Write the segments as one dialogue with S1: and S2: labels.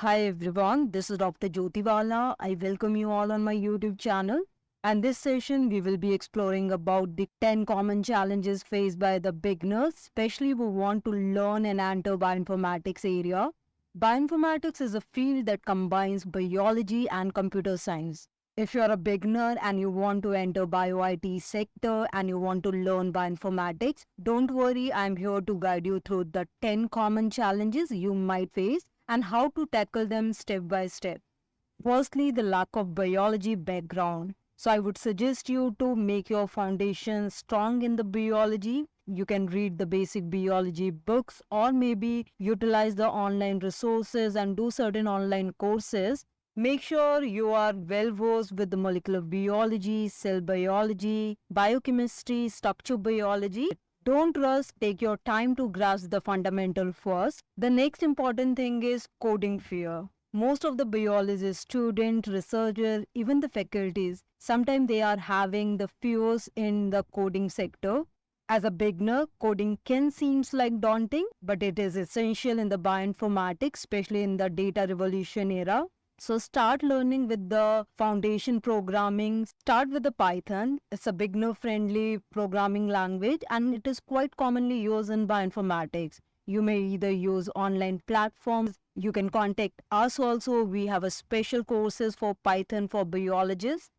S1: Hi everyone, this is Dr. Jyoti Bala. I welcome you all on my YouTube channel. And this session we will be exploring about the 10 common challenges faced by the beginners, especially who want to learn and enter bioinformatics area. Bioinformatics is a field that combines biology and computer science. If you're a beginner and you want to enter BioIT sector and you want to learn bioinformatics, don't worry, I'm here to guide you through the 10 common challenges you might face and how to tackle them step by step. Firstly, the lack of biology background. So I would suggest you to make your foundation strong in the biology. You can read the basic biology books or maybe utilize the online resources and do certain online courses. Make sure you are well versed with the molecular biology, cell biology, biochemistry, structure biology. Don't rush, take your time to grasp the fundamental first. The next important thing is coding fear. Most of the biologists, students, researchers, even the faculties, sometimes they are having the fears in the coding sector. As a beginner, coding can seem like daunting, but it is essential in the bioinformatics, especially in the data revolution era. So start learning with the foundation programming. Start with the Python. It's a beginner-friendly programming language and it is quite commonly used in bioinformatics. You may either use online platforms. You can contact us also. We have a special courses for Python for biologists.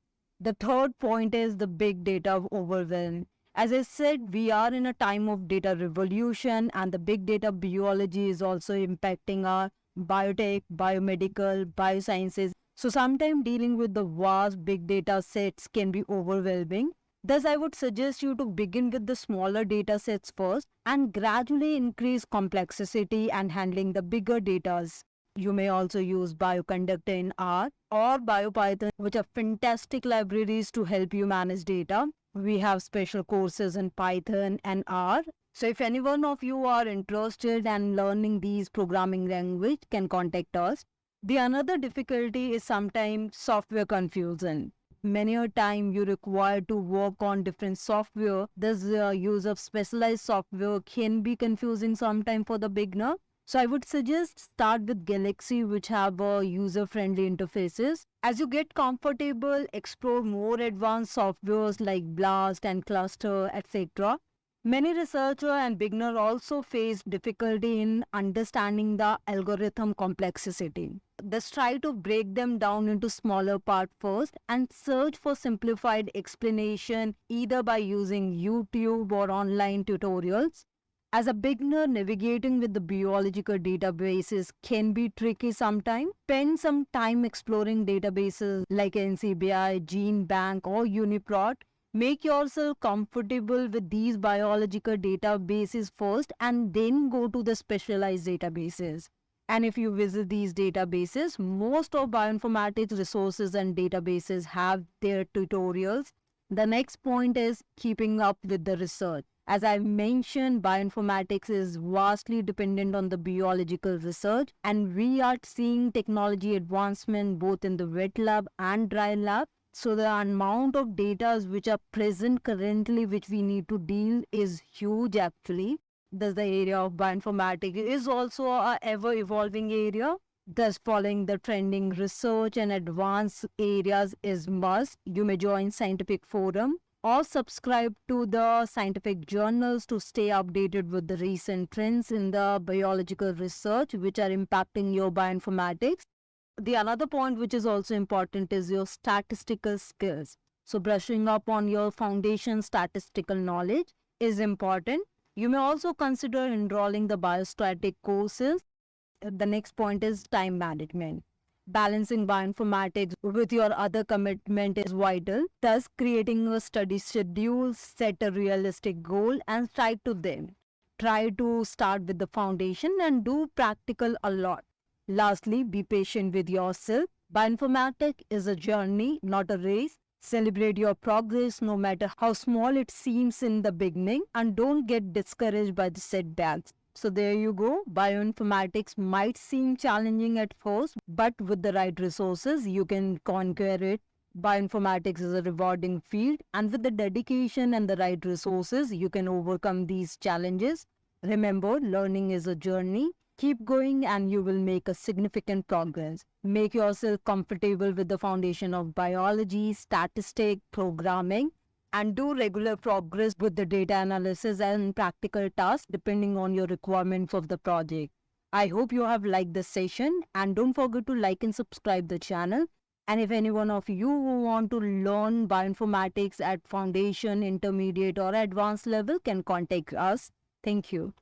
S1: The third point is the big data overwhelm. As I said, we are in a time of data revolution and the big data biology is also impacting our biotech, biomedical, biosciences. So sometimes dealing with the vast big data sets can be overwhelming. Thus, I would suggest you to begin with the smaller data sets first and gradually increase complexity and handling the bigger datas. You may also use Bioconductor in R or BioPython, which are fantastic libraries to help you manage data. We have special courses in Python and R. So if any one of you are interested in learning these programming language, can contact us. The another difficulty is sometimes software confusion. Many a time you require to work on different software. This use of specialized software can be confusing sometimes for the beginner. So I would suggest start with Galaxy, which have user-friendly interfaces. As you get comfortable, explore more advanced softwares like Blast and Cluster, etc. Many researchers and beginners also face difficulty in understanding the algorithm complexity. Let's try to break them down into smaller parts first and search for simplified explanation either by using YouTube or online tutorials. As a beginner, navigating with the biological databases can be tricky sometimes. Spend some time exploring databases like NCBI, GeneBank or UniProt. Make yourself comfortable with these biological databases first and then go to the specialized databases. And if you visit these databases, most of bioinformatics resources and databases have their tutorials. The next point is keeping up with the research. As I mentioned, bioinformatics is vastly dependent on the biological research, and we are seeing technology advancement both in the wet lab and dry lab. So the amount of data which are present currently which we need to deal is huge actually. Thus the area of bioinformatics is also a ever evolving area. Thus following the trending research and advanced areas is must. You may join scientific forum or subscribe to the scientific journals to stay updated with the recent trends in the biological research which are impacting your bioinformatics. The another point which is also important is your statistical skills. So brushing up on your foundation statistical knowledge is important. You may also consider enrolling the biostatic courses. The next point is time management. Balancing bioinformatics with your other commitment is vital. Thus, creating a study schedule, set a realistic goal and stick to them. Try to start with the foundation and do practical a lot. Lastly, be patient with yourself. Bioinformatics is a journey, not a race. Celebrate your progress no matter how small it seems in the beginning and don't get discouraged by the setbacks. So there you go. Bioinformatics might seem challenging at first, but with the right resources, you can conquer it. Bioinformatics is a rewarding field, and with the dedication and the right resources, you can overcome these challenges. Remember, learning is a journey. Keep going and you will make a significant progress. Make yourself comfortable with the foundation of biology, statistics, programming, and do regular progress with the data analysis and practical tasks depending on your requirements of the project. I hope you have liked this session, and don't forget to like and subscribe the channel. And if any one of you who want to learn bioinformatics at foundation, intermediate or advanced level can contact us. Thank you.